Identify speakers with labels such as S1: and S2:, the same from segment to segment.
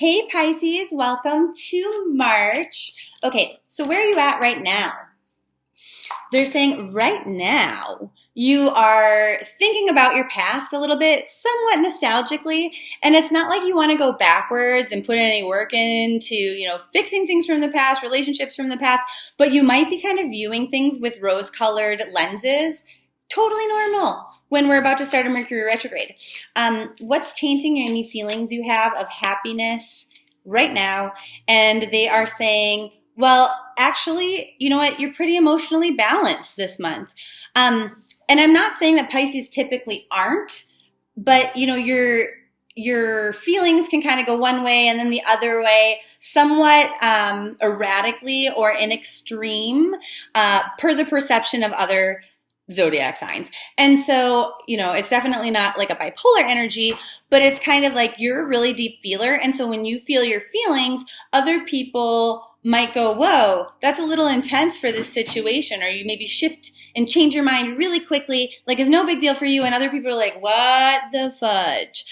S1: Hey Pisces, welcome to March. Okay, so where are you at right now? They're saying right now you are thinking about your past a little bit, somewhat nostalgically, and it's not like you want to go backwards and put any work into, fixing things from the past, relationships from the past, but you might be kind of viewing things with rose-colored lenses. Totally normal when we're about to start a Mercury retrograde. What's tainting any feelings you have of happiness right now? And they are saying, well, actually, you know what? You're pretty emotionally balanced this month. And I'm not saying that Pisces typically aren't, but your feelings can kind of go one way and then the other way, somewhat erratically or in extreme, per the perception of other zodiac signs. And so, it's definitely not like a bipolar energy, but it's kind of like you're a really deep feeler. And so when you feel your feelings, other people might go, whoa, that's a little intense for this situation. Or you maybe shift and change your mind really quickly, like it's no big deal for you. And other people are like, what the fudge?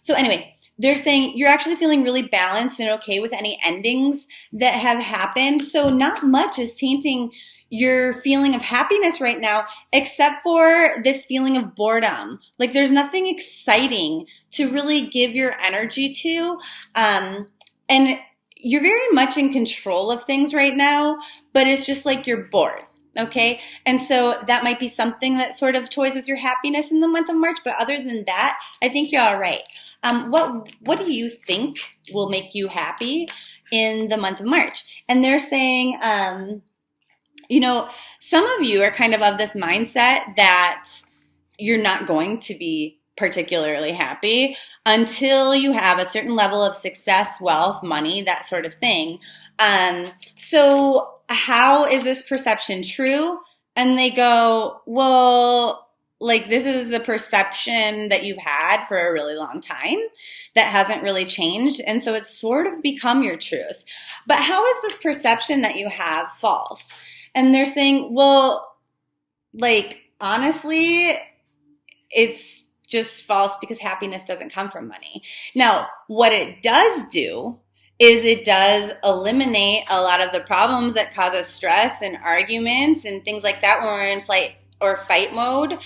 S1: So anyway, they're saying you're actually feeling really balanced and okay with any endings that have happened. So not much is tainting your feeling of happiness right now, except for this feeling of boredom. Like there's nothing exciting to really give your energy to. And you're very much in control of things right now, but it's just like you're bored. Okay. And so that might be something that sort of toys with your happiness in the month of March. But other than that, I think you're all right. What do you think will make you happy in the month of March? And they're saying, some of you are kind of this mindset that you're not going to be particularly happy until you have a certain level of success, wealth, money, that sort of thing. So how is this perception true? And they go, well, like this is a perception that you've had for a really long time that hasn't really changed. And so it's sort of become your truth. But how is this perception that you have false? And they're saying, well, like, honestly, it's just false because happiness doesn't come from money. Now, what it does do is it does eliminate a lot of the problems that cause us stress and arguments and things like that when we're in flight or fight mode,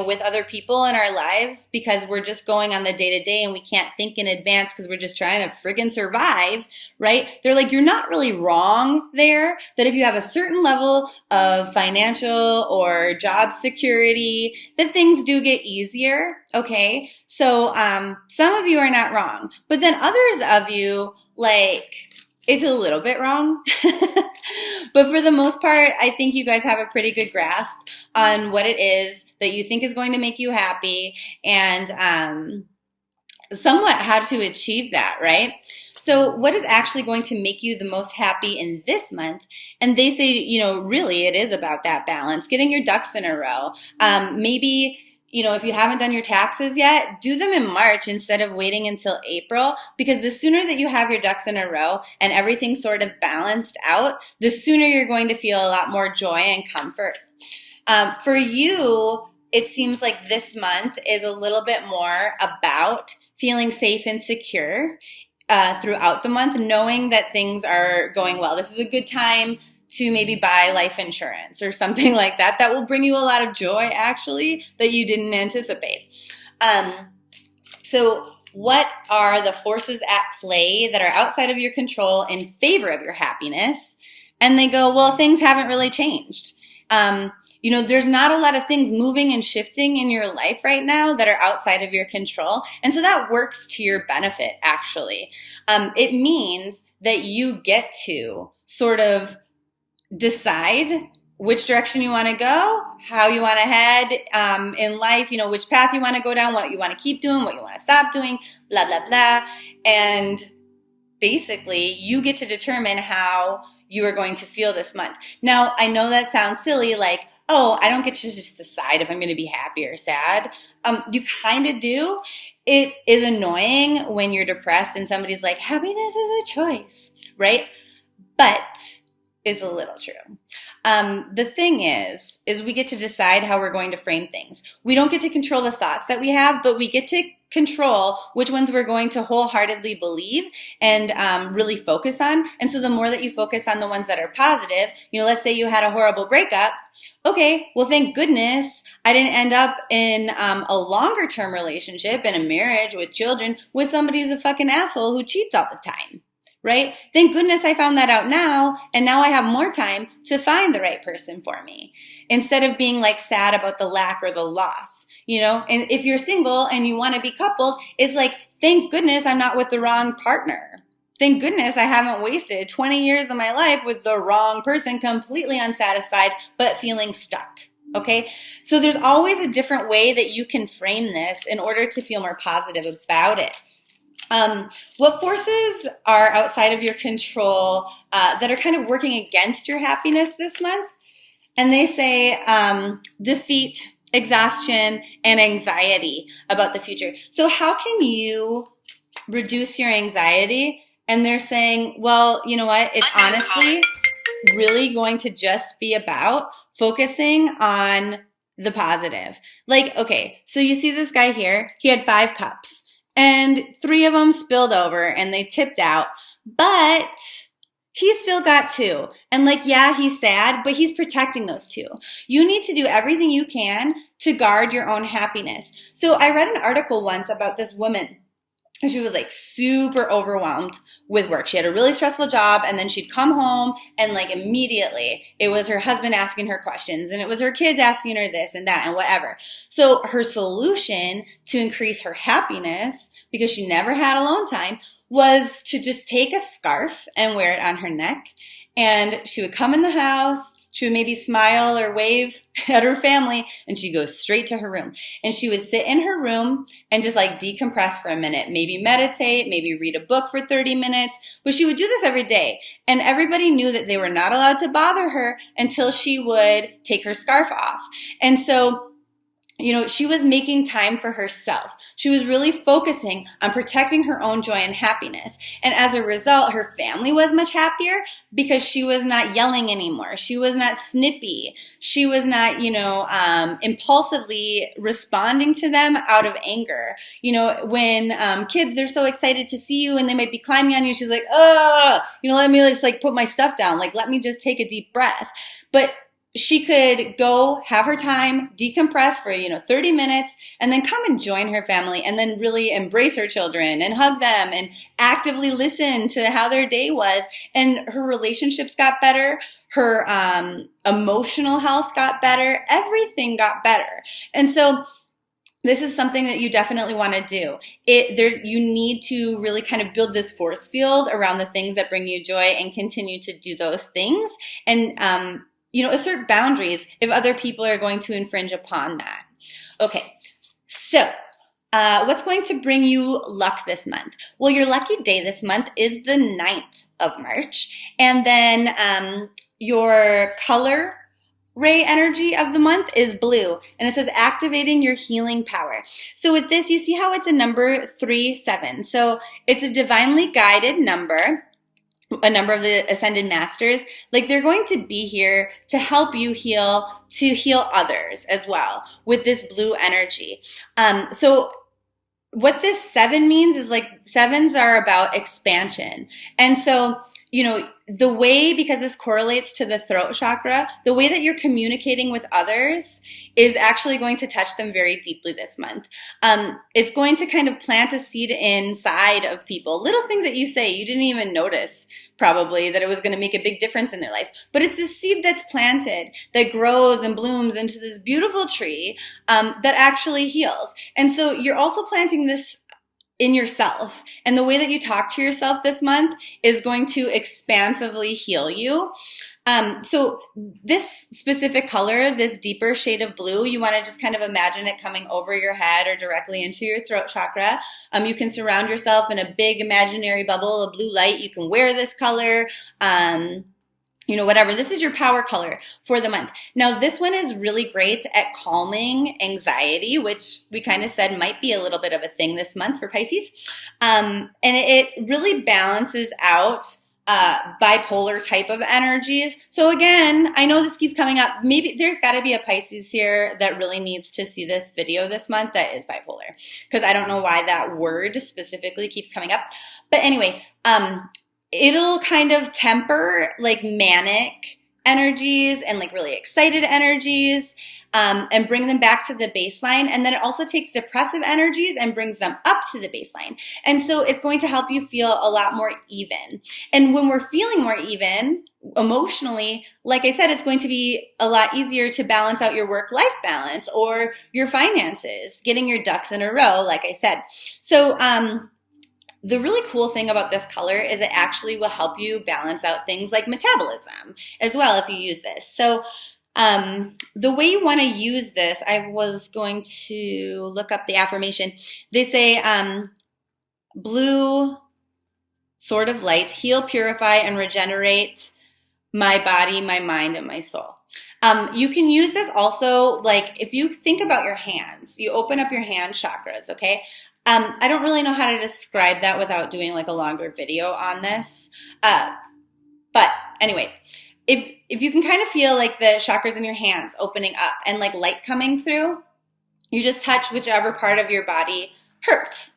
S1: with other people in our lives, because we're just going on the day-to-day and we can't think in advance because we're just trying to friggin' survive, right? They're like, you're not really wrong there, that if you have a certain level of financial or job security, that things do get easier, okay? So some of you are not wrong, but then others of you, like, it's a little bit wrong. But for the most part, I think you guys have a pretty good grasp on what it is that you think is going to make you happy and somewhat how to achieve that, right? So what is actually going to make you the most happy in this month? And they say, really it is about that balance, getting your ducks in a row. Maybe if you haven't done your taxes yet, do them in March instead of waiting until April, because the sooner that you have your ducks in a row and everything sort of balanced out, the sooner you're going to feel a lot more joy and comfort. For you, it seems like this month is a little bit more about feeling safe and secure throughout the month, knowing that things are going well. This is a good time to maybe buy life insurance or something like that. That will bring you a lot of joy, actually, that you didn't anticipate. So what are the forces at play that are outside of your control in favor of your happiness? And they go, well, things haven't really changed. There's not a lot of things moving and shifting in your life right now that are outside of your control. And so that works to your benefit, actually. It means that you get to sort of decide which direction you want to go, how you want to head in life, which path you want to go down, what you want to keep doing, what you want to stop doing, blah, blah, blah. And basically, you get to determine how you are going to feel this month. Now, I know that sounds silly, like, oh, I don't get to just decide if I'm going to be happy or sad. You kind of do. It is annoying when you're depressed and somebody's like, happiness is a choice, right? But is a little true. The thing is we get to decide how we're going to frame things. We don't get to control the thoughts that we have, but we get to control which ones we're going to wholeheartedly believe and really focus on. And so the more that you focus on the ones that are positive, let's say you had a horrible breakup. Okay, well, thank goodness I didn't end up in a longer term relationship, in a marriage with children, with somebody who's a fucking asshole who cheats all the time. Right? Thank goodness I found that out now, and now I have more time to find the right person for me, instead of being like sad about the lack or the loss, And if you're single and you want to be coupled, it's like, thank goodness I'm not with the wrong partner. Thank goodness I haven't wasted 20 years of my life with the wrong person, completely unsatisfied, but feeling stuck. Okay? So there's always a different way that you can frame this in order to feel more positive about it. What forces are outside of your control that are kind of working against your happiness this month? And they say defeat, exhaustion, and anxiety about the future. So how can you reduce your anxiety? And they're saying, well, you know what? It's honestly really going to just be about focusing on the positive. Like, okay, so you see this guy here, he had 5 cups. And 3 of them spilled over and they tipped out, but he's still got 2. And yeah, he's sad, but he's protecting those 2. You need to do everything you can to guard your own happiness. So I read an article once about this woman. She was super overwhelmed with work. She had a really stressful job, and then she'd come home and immediately it was her husband asking her questions, and it was her kids asking her this and that and whatever. So her solution to increase her happiness, because she never had alone time, was to just take a scarf and wear it on her neck. And she would come in the house, she would maybe smile or wave at her family, and she'd go straight to her room. And she would sit in her room and just decompress for a minute, maybe meditate, maybe read a book for 30 minutes. But she would do this every day. And everybody knew that they were not allowed to bother her until she would take her scarf off. And so she was making time for herself. She was really focusing on protecting her own joy and happiness. And as a result, her family was much happier because she was not yelling anymore. She was not snippy. She was not, impulsively responding to them out of anger. When kids, they're so excited to see you and they might be climbing on you. She's like, oh, let me just put my stuff down. Let me just take a deep breath. But she could go have her time, decompress for, 30 minutes, and then come and join her family and then really embrace her children and hug them and actively listen to how their day was. And her relationships got better. Her emotional health got better. Everything got better. And so this is something that you definitely want to do. You need to really kind of build this force field around the things that bring you joy and continue to do those things. And, assert boundaries if other people are going to infringe upon that. Okay, so what's going to bring you luck this month? Well, your lucky day this month is the 9th of March. And then your color ray energy of the month is blue. And it says activating your healing power. So with this, you see how it's a number 3-7. So it's a divinely guided number. A number of the ascended masters, they're going to be here to help you heal, to heal others as well with this blue energy. So what this 7 means is 7s are about expansion. And so, the way, because this correlates to the throat chakra, the way that you're communicating with others is actually going to touch them very deeply this month. It's going to kind of plant a seed inside of people. Little things that you say, you didn't even notice probably that it was going to make a big difference in their life. But it's a seed that's planted that grows and blooms into this beautiful tree that actually heals. And so you're also planting this in yourself. And the way that you talk to yourself this month is going to expansively heal you. So this specific color, this deeper shade of blue, you want to just kind of imagine it coming over your head or directly into your throat chakra. You can surround yourself in a big imaginary bubble of blue light. You can wear this color. Whatever. This is your power color for the month. Now, this one is really great at calming anxiety, which we kind of said might be a little bit of a thing this month for Pisces. And it really balances out bipolar type of energies. So again, I know this keeps coming up. Maybe there's got to be a Pisces here that really needs to see this video this month that is bipolar, because I don't know why that word specifically keeps coming up. But anyway, it'll kind of temper like manic energies and like really excited energies, and bring them back to the baseline. And then it also takes depressive energies and brings them up to the baseline. And so it's going to help you feel a lot more even. And when we're feeling more even emotionally, like I said, it's going to be a lot easier to balance out your work-life balance or your finances, getting your ducks in a row, like I said. So, the really cool thing about this color is it actually will help you balance out things like metabolism as well if you use this. So the way you want to use this, I was going to look up the affirmation. They say blue sword of light, heal, purify, and regenerate my body, my mind, and my soul. You can use this also, like if you think about your hands, you open up your hand chakras, okay? I don't really know how to describe that without doing like a longer video on this. But anyway, if you can kind of feel like the chakras in your hands opening up and like light coming through, you just touch whichever part of your body hurts.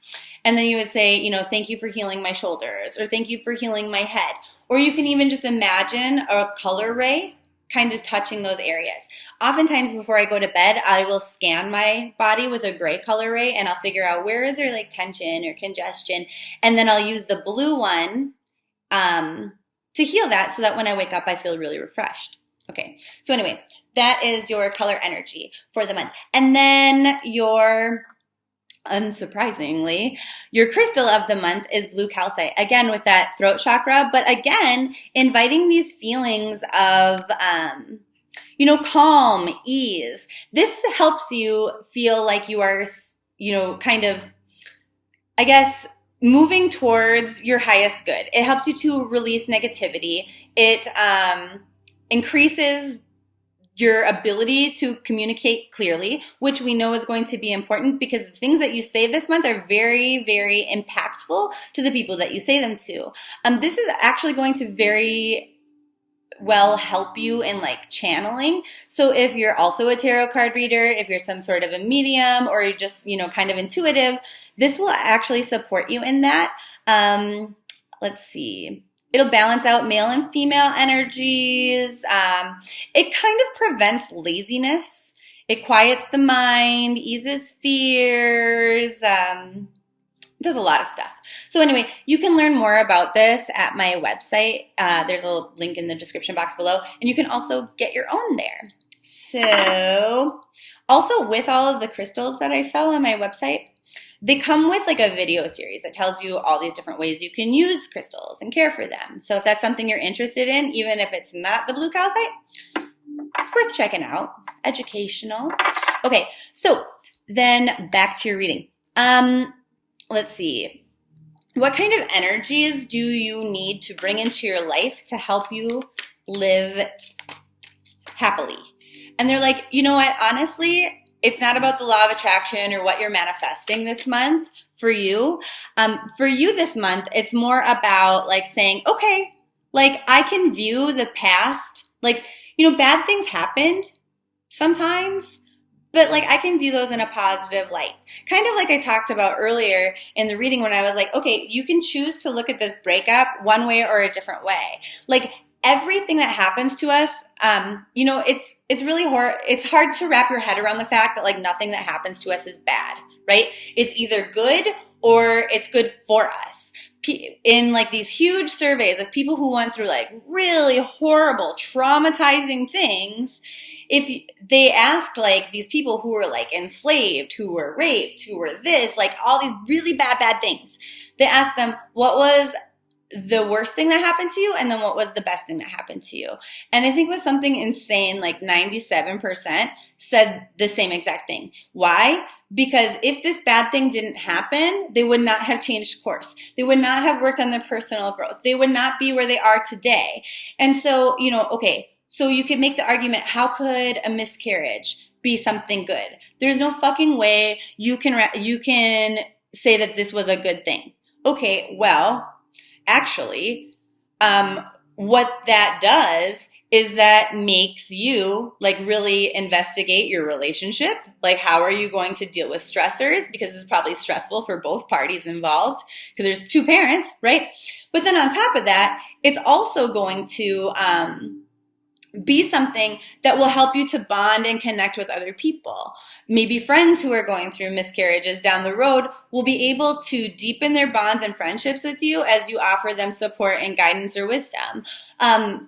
S1: And then you would say, you know, thank you for healing my shoulders, or thank you for healing my head. Or you can even just imagine a color ray kind of touching those areas. Oftentimes before I go to bed, I will scan my body with a gray color ray and I'll figure out where is there like tension or congestion. And then I'll use the blue one to heal that so that when I wake up, I feel really refreshed. Okay, so anyway, that is your color energy for the month. And then unsurprisingly, your crystal of the month is blue calcite. Again, with that throat chakra, but again, inviting these feelings of, calm, ease. This helps you feel like you are, kind of, I guess, moving towards your highest good. It helps you to release negativity. It increases your ability to communicate clearly, which we know is going to be important because the things that you say this month are very, very impactful to the people that you say them to. This is actually going to very well help you in like channeling. So if you're also a tarot card reader, if you're some sort of a medium, or you're just, kind of intuitive, this will actually support you in that. Let's see. It'll balance out male and female energies. It kind of prevents laziness. It quiets the mind, eases fears, does a lot of stuff. So anyway, you can learn more about this at my website. There's a link in the description box below, and you can also get your own there. So also with all of the crystals that I sell on my website, they come with like a video series that tells you all these different ways you can use crystals and care for them. So if that's something you're interested in, even if it's not the blue calcite, it's worth checking out. Educational. Okay, so then back to your reading. Let's see. What kind of energies do you need to bring into your life to help you live happily? And they're like, you know what, honestly, it's not about the law of attraction or what you're manifesting this month for you. For you this month, it's more about like saying, okay, like I can view the past, like, bad things happened sometimes, but like I can view those in a positive light. Kind of like I talked about earlier in the reading when I was like, okay, you can choose to look at this breakup one way or a different way. Like everything that happens to us, it's really it's hard to wrap your head around the fact that like nothing that happens to us is bad, right? It's either good or it's good for us. In like these huge surveys of people who went through like really horrible, traumatizing things, if they asked like these people who were like enslaved, who were raped, who were this, like all these really bad things, they asked them, what was the worst thing that happened to you, and then what was the best thing that happened to you? And I think it was something insane, like 97% said the same exact thing. Why? Because if this bad thing didn't happen, they would not have changed course. They would not have worked on their personal growth. They would not be where they are today. And so, okay, so you could make the argument, how could a miscarriage be something good? There's no fucking way you can say that this was a good thing. Okay, well, actually, what that does is that makes you like really investigate your relationship. Like, how are you going to deal with stressors? Because it's probably stressful for both parties involved because there's two parents, right? But then on top of that, it's also going to be something that will help you to bond and connect with other people. Maybe friends who are going through miscarriages down the road will be able to deepen their bonds and friendships with you as you offer them support and guidance or wisdom.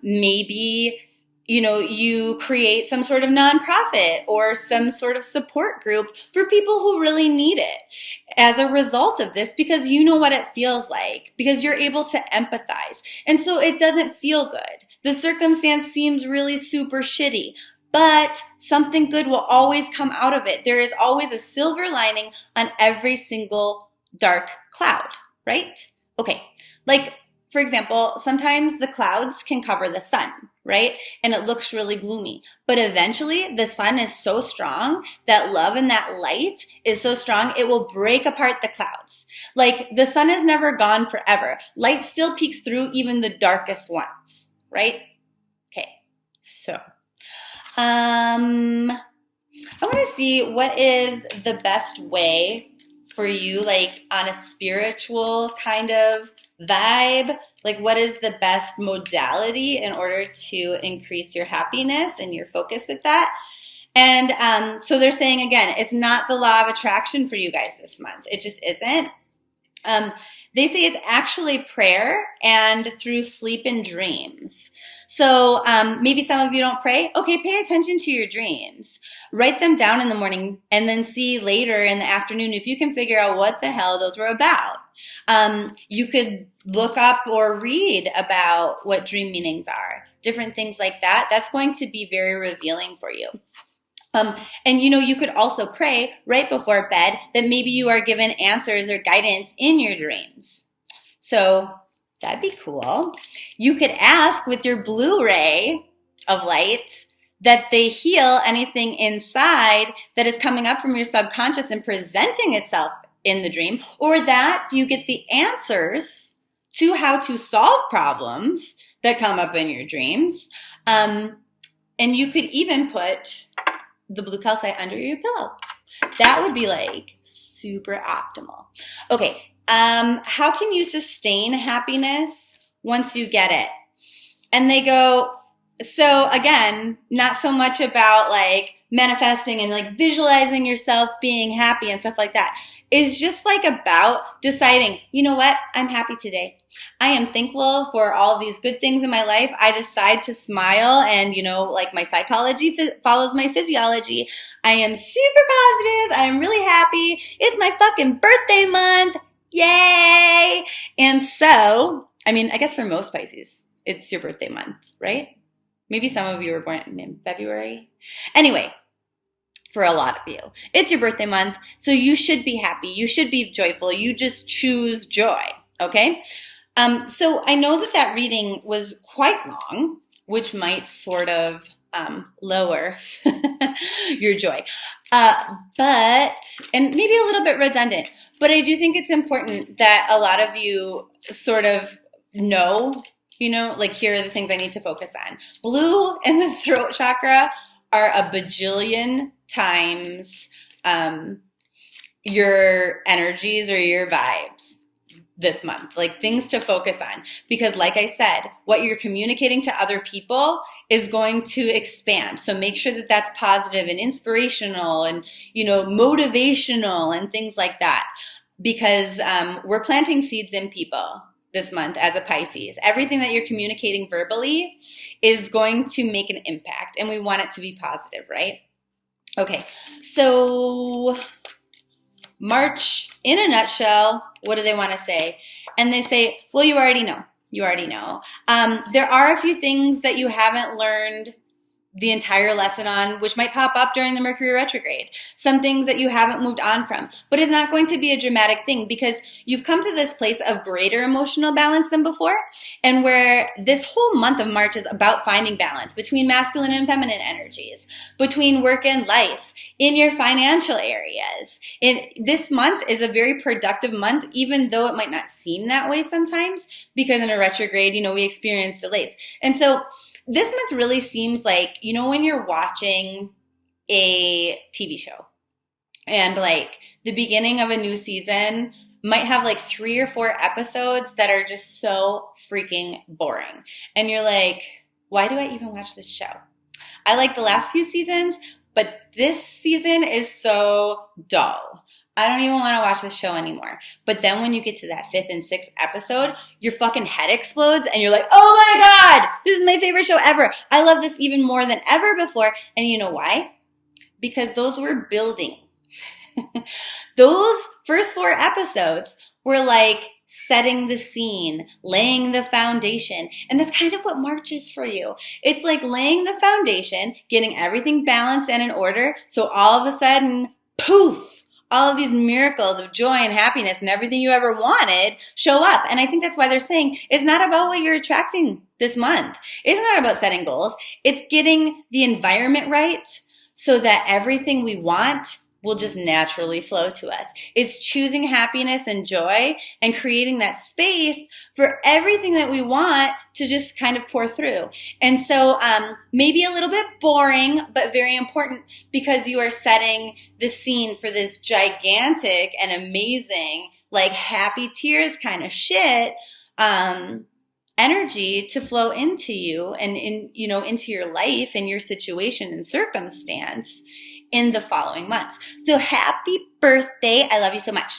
S1: Maybe, you create some sort of nonprofit or some sort of support group for people who really need it as a result of this, because you know what it feels like, because you're able to empathize. And so it doesn't feel good. The circumstance seems really super shitty, but something good will always come out of it. There is always a silver lining on every single dark cloud, right? Okay, like, for example, sometimes the clouds can cover the sun, right? And it looks really gloomy. But eventually, the sun is so strong, that love and that light is so strong, it will break apart the clouds. Like, the sun is never gone forever. Light still peeks through even the darkest ones, right? Okay, so I want to see what is the best way for you, like on a spiritual kind of vibe, like what is the best modality in order to increase your happiness and your focus with that. And so they're saying, again, it's not the law of attraction for you guys this month. It just isn't. They say it's actually prayer and through sleep and dreams. So maybe some of you don't pray. Okay, pay attention to your dreams. Write them down in the morning and then see later in the afternoon if you can figure out what the hell those were about. You could look up or read about what dream meanings are, different things like that. That's going to be very revealing for you. And you could also pray right before bed that maybe you are given answers or guidance in your dreams. So that'd be cool. You could ask with your blue ray of light that they heal anything inside that is coming up from your subconscious and presenting itself in the dream, or that you get the answers to how to solve problems that come up in your dreams. And you could even put the blue calcite under your pillow. That would be like super optimal. Okay, how can you sustain happiness once you get it? And they go, so again, not so much about like manifesting and like visualizing yourself being happy and stuff like that. It's just like about deciding, you know what, I'm happy today. I am thankful for all these good things in my life. I decide to smile and, like my psychology follows my physiology. I am super positive. I am really happy. It's my fucking birthday month. Yay! And so, I guess for most Pisces, it's your birthday month, right? Maybe some of you were born in February. Anyway, for a lot of you, it's your birthday month, so you should be happy. You should be joyful. You just choose joy, okay? So I know that reading was quite long, which might sort of lower your joy. And maybe a little bit redundant, but I do think it's important that a lot of you sort of know, like here are the things I need to focus on. Blue and the throat chakra are a bajillion times your energies or your vibes this month, like things to focus on. Because like I said, what you're communicating to other people is going to expand. So make sure that that's positive and inspirational and, motivational and things like that. Because we're planting seeds in people this month as a Pisces. Everything that you're communicating verbally is going to make an impact, and we want it to be positive, right? Okay, so March, in a nutshell, what do they want to say? And they say, well, you already know. You already know. There are a few things that you haven't learned the entire lesson on, which might pop up during the Mercury retrograde. Some things that you haven't moved on from, but it's not going to be a dramatic thing because you've come to this place of greater emotional balance than before, and where this whole month of March is about finding balance between masculine and feminine energies, between work and life, in your financial areas. This month is a very productive month, even though it might not seem that way sometimes, because in a retrograde, we experience delays. And so this month really seems like, when you're watching a TV show and like the beginning of a new season might have like 3 or 4 episodes that are just so freaking boring. And you're like, why do I even watch this show? I like the last few seasons, but this season is so dull. I don't even want to watch this show anymore. But then when you get to that 5th and 6th episode, your fucking head explodes and you're like, oh my God, this is my favorite show ever. I love this even more than ever before. And you know why? Because those were building. Those first 4 episodes were like setting the scene, laying the foundation. And that's kind of what March is for you. It's like laying the foundation, getting everything balanced and in order. So all of a sudden, poof, all of these miracles of joy and happiness and everything you ever wanted show up. And I think that's why they're saying it's not about what you're attracting this month. It's not about setting goals. It's getting the environment right so that everything we want will just naturally flow to us. It's choosing happiness and joy and creating that space for everything that we want to just kind of pour through. And so maybe a little bit boring, but very important because you are setting the scene for this gigantic and amazing, like happy tears kind of shit, energy to flow into you and into your life and your situation and circumstance in the following months. So happy birthday. I love you so much.